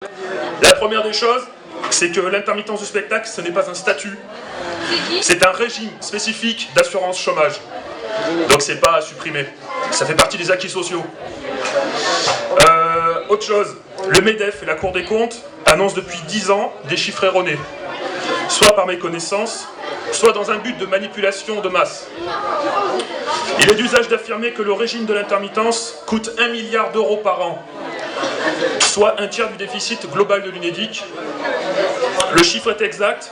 La première des choses, c'est que l'intermittence du spectacle, ce n'est pas un statut, c'est un régime spécifique d'assurance chômage. Donc c'est pas à supprimer, ça fait partie des acquis sociaux. Autre chose, le MEDEF et la Cour des comptes annoncent depuis 10 ans des chiffres erronés, soit par méconnaissance, soit dans un but de manipulation de masse. Il est d'usage d'affirmer que le régime de l'intermittence coûte 1 milliard d'euros par an, soit un tiers du déficit global de l'UNEDIC. Le chiffre est exact,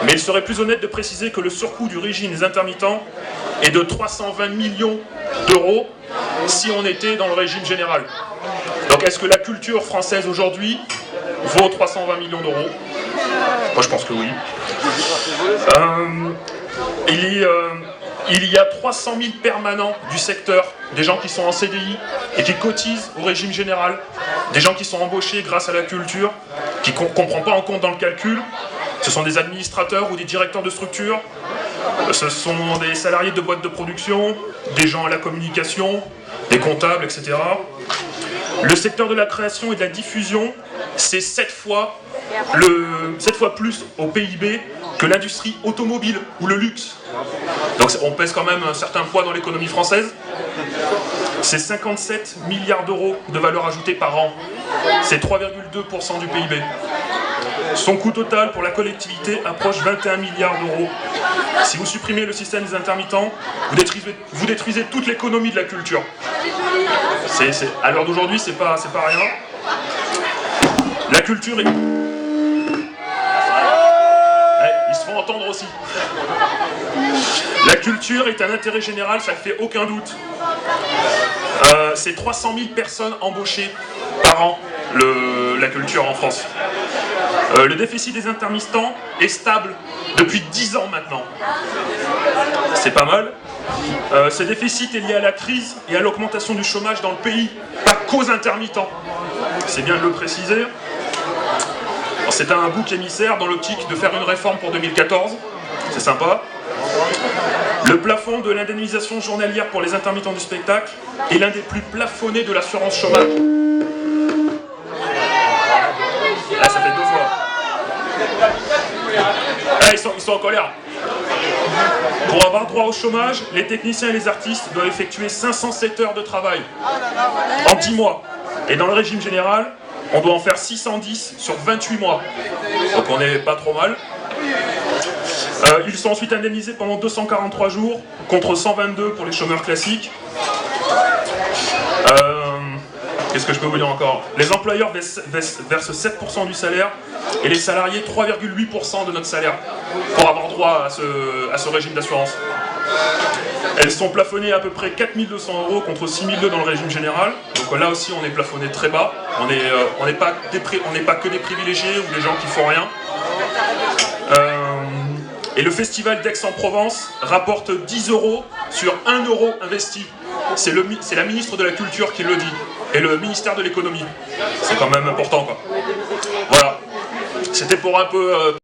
mais il serait plus honnête de préciser que le surcoût du régime des intermittents est de 320 millions d'euros si on était dans le régime général. Donc est-ce que la culture française aujourd'hui vaut 320 millions d'euros? Moi je pense que oui. Il y a 300 000 permanents du secteur, des gens qui sont en CDI et qui cotisent au régime général, des gens qui sont embauchés grâce à la culture, qui ne prend pas en compte dans le calcul. Ce sont des administrateurs ou des directeurs de structure, ce sont des salariés de boîtes de production, des gens à la communication, des comptables, etc. Le secteur de la création et de la diffusion, c'est 7 fois plus au PIB que l'industrie automobile ou le luxe. Donc on pèse quand même un certain poids dans l'économie française. C'est 57 milliards d'euros de valeur ajoutée par an. C'est 3,2% du PIB. Son coût total pour la collectivité approche 21 milliards d'euros. Si vous supprimez le système des intermittents, vous détruisez toute l'économie de la culture. À l'heure d'aujourd'hui, c'est pas rien. La culture est... Ils se font entendre aussi. La culture est un intérêt général, ça ne fait aucun doute. C'est 300 000 personnes embauchées par an, la culture en France. Le déficit des intermittents est stable depuis 10 ans maintenant. C'est pas mal. Ce déficit est lié à la crise et à l'augmentation du chômage dans le pays, pas qu'aux intermittents. C'est bien de le préciser. C'est un bouc émissaire dans l'optique de faire une réforme pour 2014. C'est sympa. Le plafond de l'indemnisation journalière pour les intermittents du spectacle est l'un des plus plafonnés de l'assurance chômage. Ah, ça fait 2 fois. Ah, ils sont en colère. Pour avoir droit au chômage, les techniciens et les artistes doivent effectuer 507 heures de travail en 10 mois. Et dans le régime général, on doit en faire 610 sur 28 mois. Donc on n'est pas trop mal. Ils sont ensuite indemnisés pendant 243 jours, contre 122 pour les chômeurs classiques. Qu'est-ce que je peux vous dire encore? Les employeurs versent 7% du salaire et les salariés 3,8% de notre salaire pour avoir droit à ce régime d'assurance. Elles sont plafonnées à peu près 4 200 € contre 6 200 dans le régime général. Donc là aussi on est plafonné très bas. On n'est pas que des privilégiés ou des gens qui font rien. Et le festival d'Aix-en-Provence rapporte 10 € sur 1 € investi. C'est la ministre de la Culture qui le dit. Et le ministère de l'Économie. C'est quand même important, quoi. Voilà. C'était pour un peu...